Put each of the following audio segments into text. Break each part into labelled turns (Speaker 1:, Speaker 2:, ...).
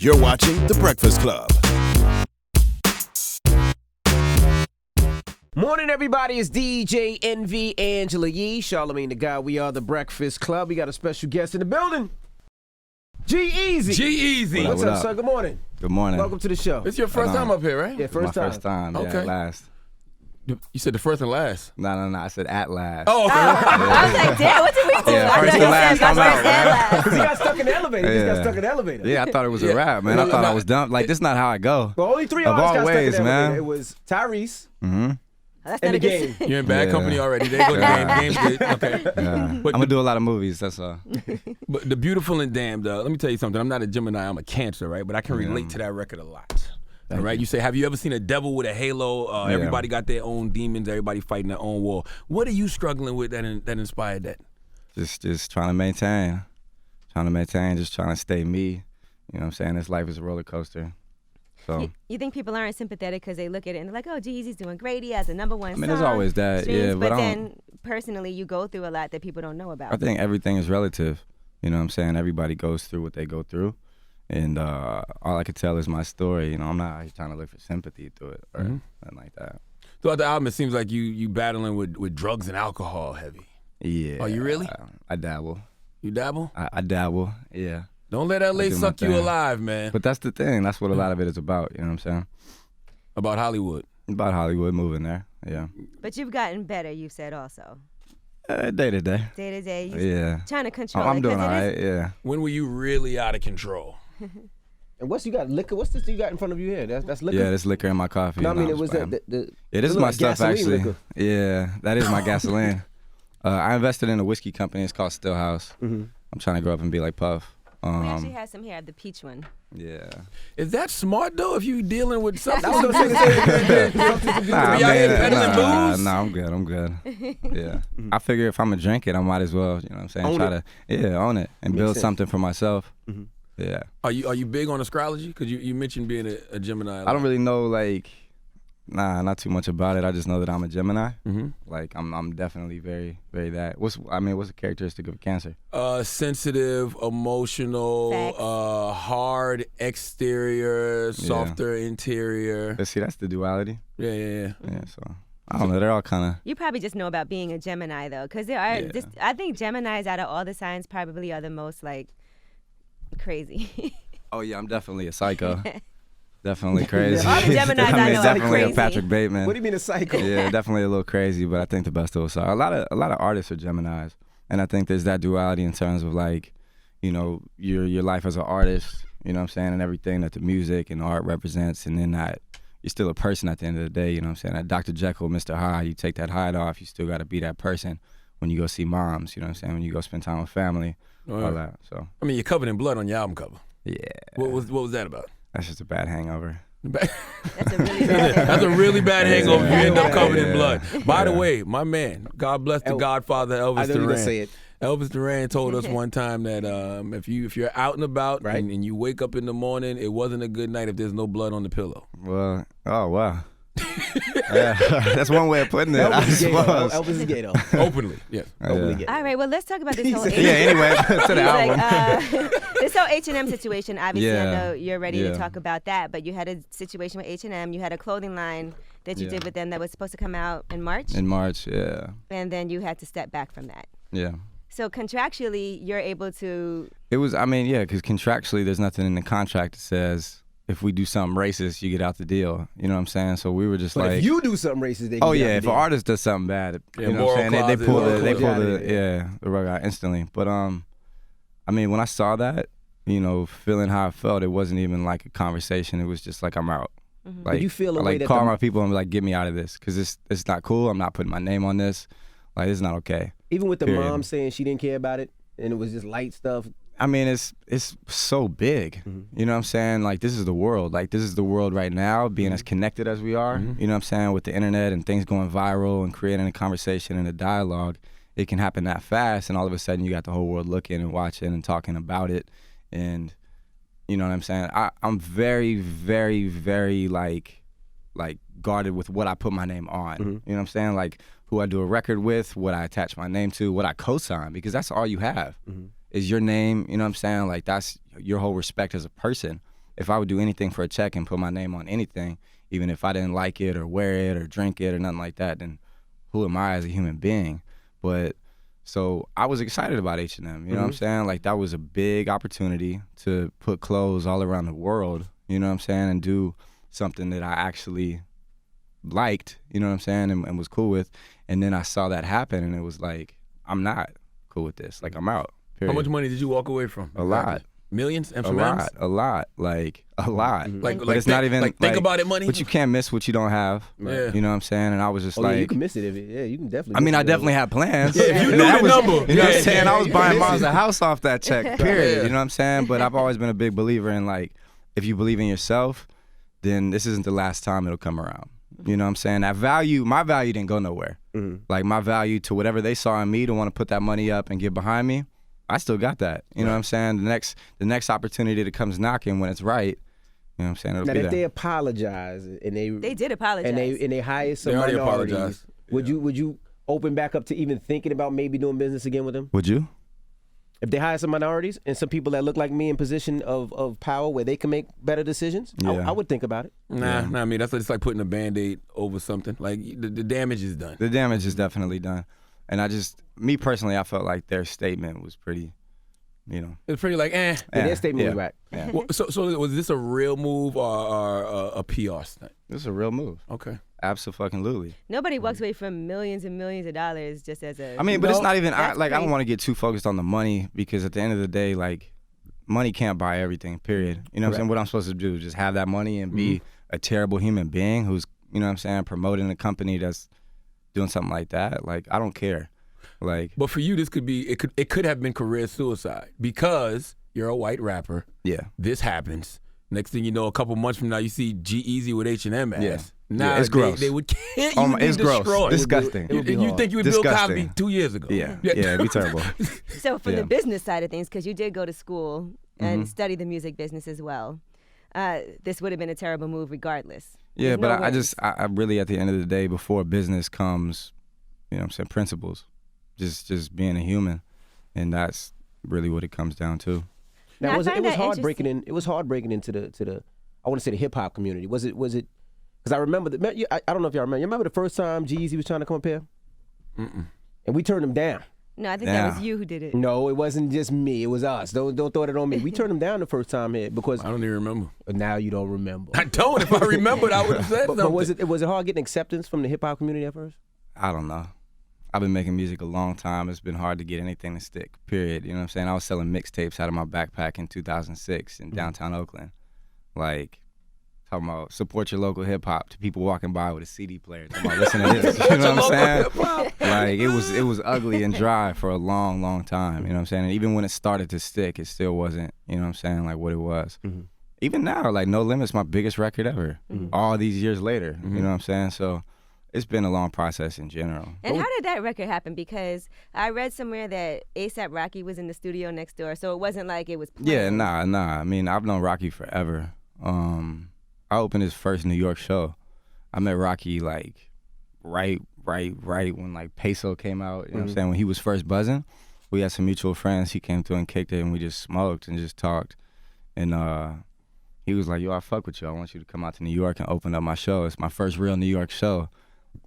Speaker 1: You're watching The Breakfast Club.
Speaker 2: Morning, everybody. It's DJ NV, Angela Yee, Charlamagne the Guy. We are The Breakfast Club. We got a special guest in the building. G-Eazy.
Speaker 3: G-Eazy.
Speaker 2: What's up, son? Good morning.
Speaker 4: Good morning.
Speaker 2: Welcome to the show.
Speaker 3: It's your first time up here, right?
Speaker 2: Yeah, first time.
Speaker 4: First time.
Speaker 3: Okay.
Speaker 4: Yeah, last.
Speaker 3: You said the first and last.
Speaker 4: No. I said at last.
Speaker 3: Oh, okay.
Speaker 5: I was like, damn, what did we do?
Speaker 4: Yeah,
Speaker 5: I
Speaker 4: first
Speaker 5: thought
Speaker 4: and
Speaker 5: he
Speaker 4: last,
Speaker 5: said
Speaker 4: I'm
Speaker 5: first
Speaker 4: out,
Speaker 5: and
Speaker 4: man.
Speaker 5: last.
Speaker 2: Because he got stuck in the elevator. He just got
Speaker 4: Yeah.
Speaker 2: stuck in the elevator.
Speaker 4: Yeah, I thought it was a rap, man. I thought I was done. Like, this is not how I go.
Speaker 2: Well, only three
Speaker 4: Of
Speaker 2: artists
Speaker 4: all
Speaker 2: got
Speaker 4: ways,
Speaker 2: stuck in the elevator.
Speaker 4: man.
Speaker 2: It was Tyrese
Speaker 5: That's
Speaker 2: and
Speaker 5: not
Speaker 2: the
Speaker 5: a good
Speaker 2: game.
Speaker 3: You're in bad
Speaker 4: Yeah.
Speaker 3: company already. There you go.
Speaker 4: Yeah.
Speaker 3: Game's good. Okay.
Speaker 4: Yeah. I'm
Speaker 3: But-
Speaker 4: going to do a lot of movies, that's all.
Speaker 3: But the Beautiful and Damned, let me tell you something. I'm not a Gemini. I'm a Cancer, right? But I can relate to that record a lot. All right. You say, have you ever seen a devil with a halo? Everybody got their own demons. Everybody fighting their own war. What are you struggling with that inspired that?
Speaker 4: Just trying to maintain. Just trying to stay me. You know what I'm saying? This life is a roller coaster. So,
Speaker 5: You think people aren't sympathetic because they look at it and they're like, oh, G-Eazy's doing great. He has a number one
Speaker 4: I mean,
Speaker 5: song.
Speaker 4: there's always that,
Speaker 5: streams,
Speaker 4: yeah, but I
Speaker 5: then personally, you go through a lot that people don't know about.
Speaker 4: I think everything is relative. You know what I'm saying? Everybody goes through what they go through. And all I could tell is my story. You know, I'm not trying to look for sympathy through it or nothing like that.
Speaker 3: Throughout the album, it seems like you battling with drugs and alcohol heavy.
Speaker 4: Yeah.
Speaker 3: Are you really?
Speaker 4: I dabble.
Speaker 3: You dabble?
Speaker 4: I dabble, yeah.
Speaker 3: Don't let LA
Speaker 4: do my
Speaker 3: suck you
Speaker 4: thing.
Speaker 3: alive, man.
Speaker 4: But that's the thing. That's what a lot of it is about. You know what I'm saying?
Speaker 3: About Hollywood.
Speaker 4: About Hollywood, moving there. Yeah.
Speaker 5: But you've gotten better, you said also.
Speaker 4: Day to day.
Speaker 5: Day to day, you're
Speaker 4: Yeah.
Speaker 5: trying to control
Speaker 4: I'm
Speaker 5: it.
Speaker 4: doing
Speaker 5: 'cause
Speaker 4: all
Speaker 5: it is-
Speaker 4: right. Yeah.
Speaker 3: When were you really out of control?
Speaker 2: And what's you got? Liquor? What's this you got in front of you here? That's liquor?
Speaker 4: Yeah, there's liquor in my coffee.
Speaker 2: No, I mean,
Speaker 4: I'm
Speaker 2: it was
Speaker 4: just playing.
Speaker 2: it
Speaker 4: This is
Speaker 2: look
Speaker 4: my
Speaker 2: like
Speaker 4: stuff,
Speaker 2: gasoline
Speaker 4: actually.
Speaker 2: liquor.
Speaker 4: Yeah, that is my gasoline. I invested in a whiskey company. It's called Stillhouse.
Speaker 2: Mm-hmm.
Speaker 4: I'm trying to grow up and be like Puff.
Speaker 5: We actually have some here, the peach one.
Speaker 4: Yeah.
Speaker 3: Is that smart, though, if you dealing with something?
Speaker 2: I was going to say,
Speaker 4: Nah,
Speaker 3: Be out here
Speaker 4: man,
Speaker 3: peddling booze?
Speaker 4: nah, I'm good. Yeah. I figure if I'm gonna drink it, I might as well, you know what I'm saying?
Speaker 2: Own
Speaker 4: Try to own it and
Speaker 2: Makes
Speaker 4: build
Speaker 2: sense.
Speaker 4: something for myself. Yeah.
Speaker 3: Are you big on astrology? Because you mentioned being a Gemini.
Speaker 4: I don't really know not too much about it. I just know that I'm a Gemini.
Speaker 3: Mm-hmm.
Speaker 4: Like I'm definitely very, very that. What's the characteristic of Cancer?
Speaker 3: Sensitive, emotional,
Speaker 5: Facts.
Speaker 3: hard exterior, softer interior.
Speaker 4: Let's see, that's the duality.
Speaker 3: Yeah.
Speaker 4: Yeah, so I don't know. They're all kind of.
Speaker 5: You probably just know about being a Gemini, though, because there are.
Speaker 4: Yeah.
Speaker 5: I think Geminis, out of all the signs, probably are the most crazy.
Speaker 4: Oh yeah, I'm definitely a psycho. Definitely crazy.
Speaker 5: All the Geminis I know are
Speaker 4: definitely
Speaker 5: crazy.
Speaker 4: a Patrick Bateman.
Speaker 2: What do you mean a psycho?
Speaker 4: Yeah, definitely a little crazy, but I think the best of us are. A lot of artists are Geminis, and I think there's that duality in terms of your life as an artist, you know what I'm saying, and everything that the music and art represents, and then that you're still a person at the end of the day, you know what I'm saying. That Dr. Jekyll, Mr. Hyde, you take that hide off, you still got to be that person when you go see moms, you know what I'm saying, when you go spend time with family, all that. So
Speaker 3: I mean, you're covered in blood on your album cover.
Speaker 4: yeah,
Speaker 3: What was that about?
Speaker 4: that's just a bad hangover.
Speaker 5: That's a really bad
Speaker 3: That's a really bad hangover if you end up covered in
Speaker 4: Yeah.
Speaker 3: blood. By the way, my man, God bless the Godfather Elvis
Speaker 2: I know you're
Speaker 3: Duran.
Speaker 2: going to say it.
Speaker 3: Elvis Duran told us one time that if you're out and about
Speaker 2: Right.
Speaker 3: and you wake up in the morning, it wasn't a good night if there's no blood on the pillow.
Speaker 4: Well, oh wow. Yeah, that's one way of putting it, I
Speaker 2: Elvis is gay, though.
Speaker 4: suppose.
Speaker 2: Elvis is gay, though.
Speaker 3: Openly, yes.
Speaker 2: Openly
Speaker 4: Yeah.
Speaker 2: gay.
Speaker 5: All right, well, let's talk about this whole
Speaker 4: Yeah, anyway, to the album.
Speaker 5: this whole H&M situation. Obviously, I
Speaker 4: Yeah.
Speaker 5: know you're ready to
Speaker 4: Yeah.
Speaker 5: talk about that, but you had a situation with H&M. You had a clothing line that you
Speaker 4: Yeah.
Speaker 5: did with them that was supposed to come out in March,
Speaker 4: In March, yeah.
Speaker 5: and then you had to step back from that.
Speaker 4: Yeah.
Speaker 5: So contractually, you're able to.
Speaker 4: It was, because contractually there's nothing in the contract that says if we do something racist, you get out the deal. You know what I'm saying? So we were just
Speaker 2: But
Speaker 4: like,
Speaker 2: if you do something racist, they can
Speaker 4: oh
Speaker 2: get out
Speaker 4: yeah,
Speaker 2: the
Speaker 4: if an
Speaker 2: deal.
Speaker 4: artist does something bad,
Speaker 3: Yeah,
Speaker 4: you know what
Speaker 3: moral
Speaker 4: I'm saying? They
Speaker 3: closet,
Speaker 4: pull
Speaker 3: moral
Speaker 4: the
Speaker 2: closet.
Speaker 4: the rug out instantly. But when I saw that, feeling how I felt, it wasn't even like a conversation. It was just like I'm out.
Speaker 5: Mm-hmm.
Speaker 4: Like
Speaker 2: you feel a
Speaker 4: I,
Speaker 2: way
Speaker 4: like
Speaker 2: that
Speaker 4: call
Speaker 2: the-
Speaker 4: my people and be like, get me out of this, because it's not cool. I'm not putting my name on this. Like, it's not okay.
Speaker 2: Even with the
Speaker 4: Period.
Speaker 2: mom saying she didn't care about it and it was just light stuff.
Speaker 4: I mean, it's so big. You know what I'm saying? Like, this is the world. Like, this is the world right now, being as connected as we are. You know what I'm saying? With the internet and things going viral and creating a conversation and a dialogue, it can happen that fast, and all of a sudden you got the whole world looking and watching and talking about it. And you know what I'm saying? I'm very, very, very like guarded with what I put my name on. You know what I'm saying? Like, who I do a record with, what I attach my name to, what I co-sign, because that's all you have is your name. You know what I'm saying? Like, that's your whole respect as a person. if I would do anything for a check and put my name on anything, even if I didn't like it or wear it or drink it or nothing like that, then who am I as a human being? But so I was excited about H&M, you know what I'm saying? Like, that was a big opportunity to put clothes all around the world, you know what I'm saying, and do something that I actually liked, you know what I'm saying, and was cool with. And then I saw that happen, and it was like, I'm not cool with this. Like, I'm out, period.
Speaker 3: How much money did you walk away from?
Speaker 4: A lot.
Speaker 3: Millions?
Speaker 4: A lot, like a lot.
Speaker 3: Like,
Speaker 4: but it's not even
Speaker 3: like think about it, money.
Speaker 4: But you can't miss what you don't have.
Speaker 3: Yeah.
Speaker 4: You know what I'm saying? And I was just
Speaker 2: Yeah, you can miss it. You can definitely.
Speaker 4: I mean,
Speaker 2: miss
Speaker 4: I
Speaker 2: it.
Speaker 4: definitely had plans.
Speaker 3: Yeah, if you knew the number.
Speaker 4: You know what I'm saying?
Speaker 3: Yeah.
Speaker 4: I was buying moms a house off that check, period.
Speaker 3: Yeah.
Speaker 4: You know what I'm saying? But I've always been a big believer in, like, if you believe in yourself, then this isn't the last time it'll come around. You know what I'm saying? That value, my value didn't go nowhere. Like, my value to whatever they saw in me to want to put that money up and get behind me, I still got that. You know what I'm saying? The next opportunity that comes knocking when it's right, you know what I'm saying? It'll
Speaker 2: Now,
Speaker 4: be
Speaker 2: if
Speaker 4: there.
Speaker 2: they apologize and
Speaker 5: They did apologize.
Speaker 2: and they hire some
Speaker 3: They already
Speaker 2: minorities,
Speaker 3: apologized.
Speaker 2: would you open back up to even thinking about maybe doing business again with them?
Speaker 4: Would you?
Speaker 2: If they hire some minorities and some people that look like me in position of power where they can make better decisions,
Speaker 4: Yeah.
Speaker 2: I would think about it.
Speaker 3: Nah, I mean, that's it's like putting a Band-Aid over something. Like, the damage is done.
Speaker 4: The damage is definitely done. And me personally, I felt like their statement was pretty, you know.
Speaker 3: It's pretty like,
Speaker 2: Yeah, their statement was right.
Speaker 4: Yeah.
Speaker 3: Well, so was this a real move or a PR stunt?
Speaker 4: This is a real move.
Speaker 3: Okay.
Speaker 4: Absolutely.
Speaker 5: Nobody walks away from millions and millions of dollars just as a.
Speaker 4: I mean, but it's not even, I
Speaker 5: That's
Speaker 4: don't
Speaker 5: crazy.
Speaker 4: want to get too focused on the money, because at the end of the day, like, money can't buy everything, period. You know what I'm saying? What I'm supposed to do is just have that money and be a terrible human being who's, you know what I'm saying, promoting a company that's doing something like that. Like, I don't care. Like,
Speaker 3: But for you, this could be, it could have been career suicide because you're a white rapper.
Speaker 4: yeah.
Speaker 3: This happens. Next thing you know, a couple months from now, you see G-Eazy with H&M ass.
Speaker 4: Yeah.
Speaker 3: Now
Speaker 4: Yeah, it's gross.
Speaker 3: They would kill you.
Speaker 4: Oh my,
Speaker 3: be
Speaker 4: it's gross.
Speaker 3: destroyed.
Speaker 4: Disgusting.
Speaker 3: You think you would Bill
Speaker 4: Disgusting.
Speaker 3: Cosby 2 years ago?
Speaker 4: Yeah. It'd be terrible.
Speaker 5: So from
Speaker 4: Yeah.
Speaker 5: the business side of things, because you did go to school and study the music business as well, this would have been a terrible move regardless.
Speaker 4: Yeah,
Speaker 5: There's
Speaker 4: but
Speaker 5: no
Speaker 4: I
Speaker 5: ways.
Speaker 4: really, at the end of the day, before business comes, you know what I'm saying, principles. Just being a human. And that's really what it comes down to.
Speaker 5: Now, I
Speaker 2: Now, it
Speaker 5: find
Speaker 2: was
Speaker 5: that
Speaker 2: hard breaking in. It was hard breaking into the I want to say the hip hop community. Was it? Because I remember I don't know if y'all remember. You remember the first time G-Eazy was trying to come up here? And we turned him down.
Speaker 5: No, I think that was
Speaker 4: Yeah.
Speaker 5: you who did it.
Speaker 2: No, it wasn't just me. It was us. Don't throw it on me. We turned him down the first time here because
Speaker 3: I don't even remember.
Speaker 2: now you don't remember.
Speaker 3: I don't. If I remembered, I would have said
Speaker 2: But
Speaker 3: something.
Speaker 2: was it hard getting acceptance from the hip hop community at first?
Speaker 4: I don't know. I've been making music a long time. It's been hard to get anything to stick, period. You know what I'm saying? I was selling mixtapes out of my backpack in 2006 in downtown Oakland. Like, talking about support your local hip hop to people walking by with a CD player. Talking about listen to this. You know what I'm saying? Like, it was ugly and dry for a long, long time. You know what I'm saying? And even when it started to stick, it still wasn't, you know what I'm saying, like what it was. Even now, like, No Limit's my biggest record ever. All these years later. You know what I'm saying? So it's been a long process in general.
Speaker 5: And how did that record happen? Because I read somewhere that A$AP Rocky was in the studio next door, so it wasn't like it was planned.
Speaker 4: Yeah, nah. I mean, I've known Rocky forever. I opened his first New York show. I met Rocky like right when like Peso came out. You know what I'm saying? When he was first buzzing, we had some mutual friends. He came through and kicked it, and we just smoked and just talked. And he was like, "Yo, I fuck with you. I want you to come out to New York and open up my show. It's my first real New York show."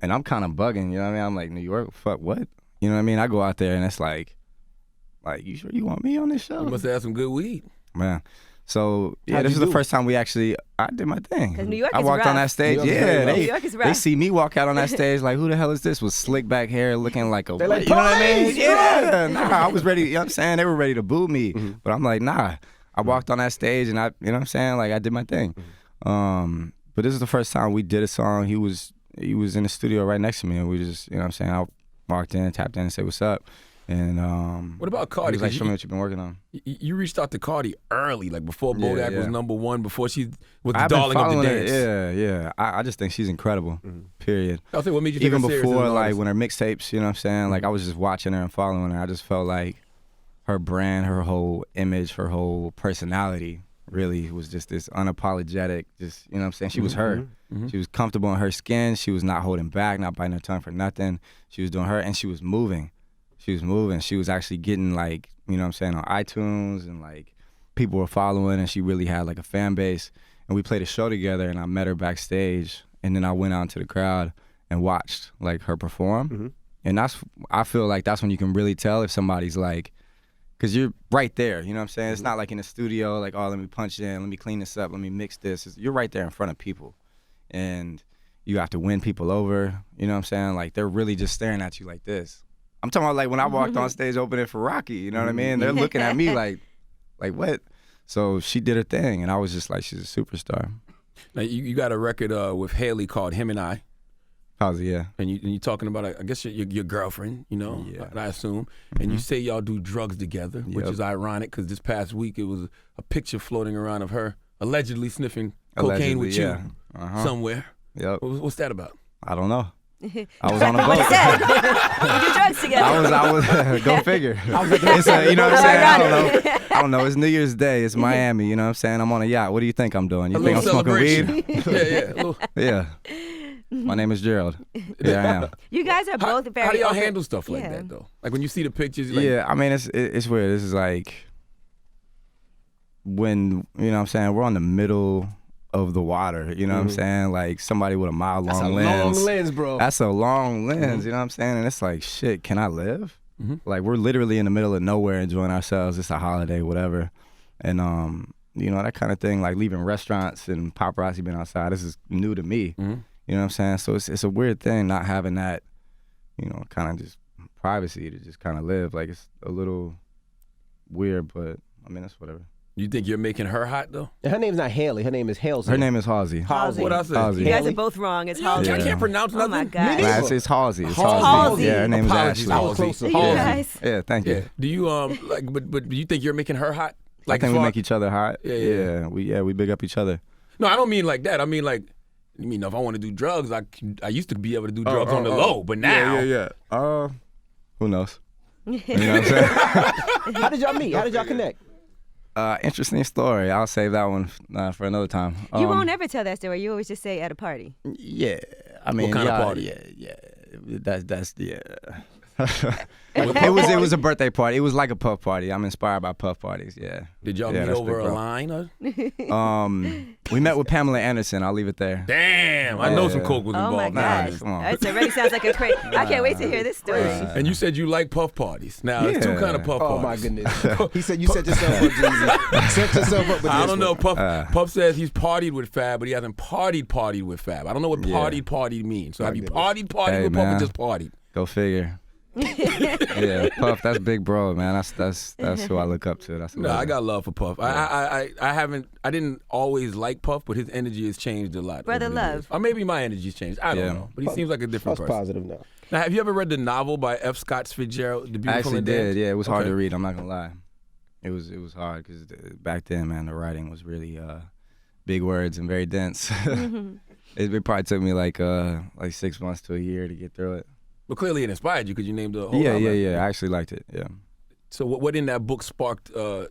Speaker 4: And I'm kind of bugging, you know what I mean? I'm like, New York? Fuck, what? You know what I mean? I go out there and it's like, you sure you want me on this show?
Speaker 3: You must have had some good weed.
Speaker 4: Man. So, yeah,
Speaker 2: How'd
Speaker 4: this
Speaker 2: you
Speaker 4: is the
Speaker 2: do?
Speaker 4: first time I did my thing.
Speaker 5: 'Cause New York
Speaker 4: I
Speaker 5: is
Speaker 4: walked on
Speaker 5: rough.
Speaker 4: that stage.
Speaker 2: New York is very
Speaker 4: Yeah,
Speaker 2: rough.
Speaker 5: New York is
Speaker 4: they
Speaker 5: rough.
Speaker 4: see me walk out on that stage like, who the hell is this with slick back hair looking like a,
Speaker 2: They're like,
Speaker 4: you know what I mean?
Speaker 2: "Police,
Speaker 4: Yeah, nah, I was ready, you know what I'm saying? They were ready to boo me. But I'm like, nah. I walked on that stage and you know what I'm saying? Like, I did my thing. But this is the first time we did a song. He was in the studio right next to me, and we just, you know what I'm saying? I walked in, tapped in, and said, what's up? And
Speaker 3: What about
Speaker 4: he
Speaker 3: Cardi?
Speaker 4: was like,
Speaker 3: 'Cause
Speaker 4: show me what you've been working on.
Speaker 3: you reached out to Cardi early, like before Bodak was
Speaker 4: yeah.
Speaker 3: #1, before she was the
Speaker 4: I've been
Speaker 3: darling of the
Speaker 4: following
Speaker 3: dance.
Speaker 4: her. Yeah. I just think she's incredible, period.
Speaker 3: I'll say, what made you take
Speaker 4: Even
Speaker 3: her serious as
Speaker 4: before,
Speaker 3: an
Speaker 4: like,
Speaker 3: artist?
Speaker 4: when her mixtapes, you know what I'm saying? Like, I was just watching her and following her. I just felt like her brand, her whole image, her whole personality really was just this unapologetic, just, you know what I'm saying? She was her. She was comfortable in her skin. She was not holding back, not biting her tongue for nothing. She was doing her, and she was moving. She was moving. She was actually getting, like, you know what I'm saying, on iTunes and, like, people were following, and she really had like a fan base. And we played a show together, and I met her backstage, and then I went out into the crowd and watched like her perform. And I feel like that's when you can really tell if somebody's like, because you're right there, you know what I'm saying? It's not like in a studio, like, oh, let me punch it in, let me clean this up, let me mix this. You're right there in front of people. And you have to win people over, you know what I'm saying? Like, they're really just staring at you like this. I'm talking about like when I walked on stage opening for Rocky, you know what I mean? They're looking at me like what? So she did her thing, and I was just like, she's a superstar.
Speaker 3: Now, you got a record with Haley called Him and I.
Speaker 4: Halsey, yeah.
Speaker 3: And you talking about, I guess, your girlfriend, you know, I assume. And you say y'all do drugs together, which is ironic because this past week it was a picture floating around of her allegedly sniffing cocaine with you somewhere.
Speaker 4: Yep.
Speaker 3: What's that about?
Speaker 4: I don't know. I was on a boat.
Speaker 5: We do drugs together.
Speaker 4: I was go figure. It's you know what I'm saying? I don't know. It's New Year's Day. It's Miami. You know what I'm saying? I'm on a yacht. What do you think I'm doing? You think I'm smoking weed? Yeah. My name is Gerald. Yeah, I am.
Speaker 5: You guys are both very.
Speaker 3: How do y'all handle stuff like that though? Like when you see the pictures. Like,
Speaker 4: yeah, I mean it's weird. This is like when you know what I'm saying we're on the middle of the water. You know what I'm saying? Like somebody with a mile long lens.
Speaker 2: That's a long lens, bro.
Speaker 4: That's a long lens. You know what I'm saying? And it's like, shit. Can I live? Like we're literally in the middle of nowhere enjoying ourselves. It's a holiday, whatever, and you know that kind of thing. Like leaving restaurants and paparazzi being outside. This is new to me. You know what I'm saying? So it's a weird thing not having that, you know, kind of just privacy to just kind of live. Like it's a little weird, but I mean, it's whatever.
Speaker 3: You think you're making her hot though?
Speaker 2: Her name's not Haley. Her name is Halsey.
Speaker 4: Her name is Halsey.
Speaker 5: Halsey.
Speaker 3: What I say?
Speaker 4: Halsey.
Speaker 5: You guys are both wrong. It's Halsey.
Speaker 3: I can't pronounce nothing.
Speaker 5: Oh my God.
Speaker 4: Nah, it's Halsey. It's
Speaker 5: Halsey.
Speaker 4: Yeah, her name is
Speaker 3: Apologies,
Speaker 4: Ashley.
Speaker 2: I was closer.
Speaker 5: You guys.
Speaker 4: Yeah, thank you.
Speaker 3: Do you like? But do you think you're making her hot? Like
Speaker 4: I think we make each other hot.
Speaker 3: Yeah.
Speaker 4: We big up each other.
Speaker 3: No, I don't mean like that. I mean like. You mean if I want to do drugs, I used to be able to do drugs on the low, but now
Speaker 4: who knows? You know what I'm saying?
Speaker 2: How did y'all meet? How did y'all connect?
Speaker 4: Interesting story. I'll save that one for another time.
Speaker 5: You won't ever tell that story. You always just say at a party.
Speaker 4: Yeah, I mean,
Speaker 3: what kind of party?
Speaker 4: Yeah. That's It was a birthday party. It was like a puff party. I'm inspired by puff parties. Yeah.
Speaker 3: Did y'all meet over a line?
Speaker 4: We met with Pamela Anderson. I'll leave it there.
Speaker 3: Damn, I know some coke was
Speaker 5: Oh
Speaker 3: involved.
Speaker 5: my gosh,
Speaker 4: come on.
Speaker 5: that already sounds like a crazy. I can't wait to hear this story.
Speaker 3: And you said you like puff parties. Now, there's two kind of puff
Speaker 2: Oh
Speaker 3: parties.
Speaker 2: my goodness. He said you set yourself up, G-Eazy. Set yourself up with this.
Speaker 3: I don't know.
Speaker 2: one.
Speaker 3: Puff says he's partied with Fab, but he hasn't partied with Fab. I don't know what partied means. So have you partied with Puff or just partied?
Speaker 4: Go figure. Yeah, Puff, that's big bro, man. That's who I look up to. That's
Speaker 3: No, I got love for Puff. I didn't always like Puff, but his energy has changed a lot.
Speaker 5: Brother love.
Speaker 3: Or maybe my energy's changed. I don't know. But he seems like a different
Speaker 2: That's
Speaker 3: person.
Speaker 2: positive now.
Speaker 3: Now, have you ever read the novel by F. Scott Fitzgerald, The Beautiful
Speaker 4: I actually
Speaker 3: and
Speaker 4: did.
Speaker 3: Damned?
Speaker 4: Yeah, it was hard to read. I'm not gonna lie. It was hard because back then, man, the writing was really big words and very dense. It probably took me like 6 months to a year to get through it.
Speaker 3: But clearly it inspired you because you named the whole
Speaker 4: Yeah.
Speaker 3: outline.
Speaker 4: I actually liked it. Yeah.
Speaker 3: So what in that book sparked your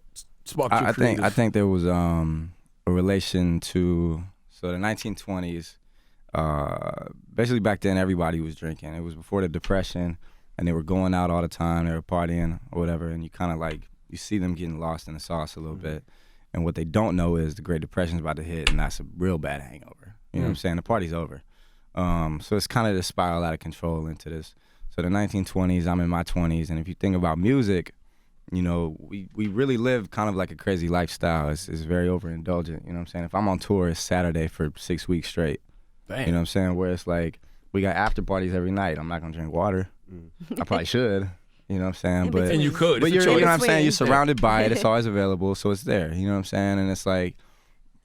Speaker 4: I
Speaker 3: creative?
Speaker 4: think there was a relation to the 1920s. Basically back then everybody was drinking. It was before the Depression, and they were going out all the time. They were partying or whatever, and you kind of like you see them getting lost in the sauce a little bit. And what they don't know is the Great Depression's about to hit, and that's a real bad hangover. You know what I'm saying? The party's over. So it's kind of just spiral out of control into this. So the 1920s, I'm in my 20s, and if you think about music, you know, we really live kind of like a crazy lifestyle. It's very overindulgent, you know what I'm saying? If I'm on tour, it's Saturday for 6 weeks straight.
Speaker 3: Damn.
Speaker 4: You know what I'm saying? Where it's like, we got after parties every night. I'm not gonna drink water. I probably should, you know what I'm saying? But
Speaker 3: And you could.
Speaker 4: But
Speaker 3: It's a
Speaker 4: you know
Speaker 3: choice.
Speaker 4: what I'm saying? You're surrounded by it. It's always available, so it's there. You know what I'm saying? And it's like,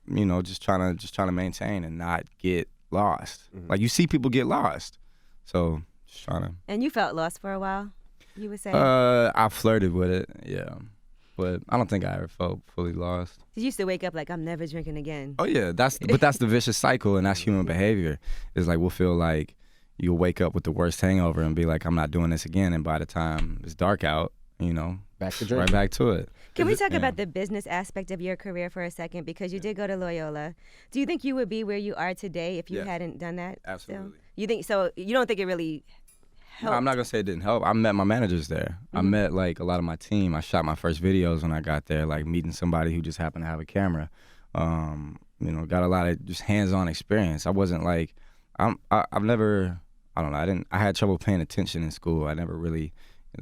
Speaker 4: you know, just trying to maintain and not get lost. Like you see people get lost, so just trying to.
Speaker 5: And you felt lost for a while. You were saying.
Speaker 4: I flirted with it, yeah, but I don't think I ever felt fully lost.
Speaker 5: You used to wake up like I'm never drinking again.
Speaker 4: Oh yeah, that's the vicious cycle, and that's human behavior. It's like we'll feel like you'll wake up with the worst hangover and be like, I'm not doing this again, and by the time it's dark out, you know,
Speaker 2: Back to drinking.
Speaker 4: right back to it.
Speaker 5: Can we talk about the business aspect of your career for a second? Because you did go to Loyola. Do you think you would be where you are today if you
Speaker 4: Yes.
Speaker 5: hadn't done that?
Speaker 4: Absolutely.
Speaker 5: Still? You think so? You don't think it really helped?
Speaker 4: I'm not gonna say it didn't help. I met my managers there. I met like a lot of my team. I shot my first videos when I got there, like meeting somebody who just happened to have a camera. You know, got a lot of just hands-on experience. I wasn't like, I've never, I don't know, I had trouble paying attention in school. I never really,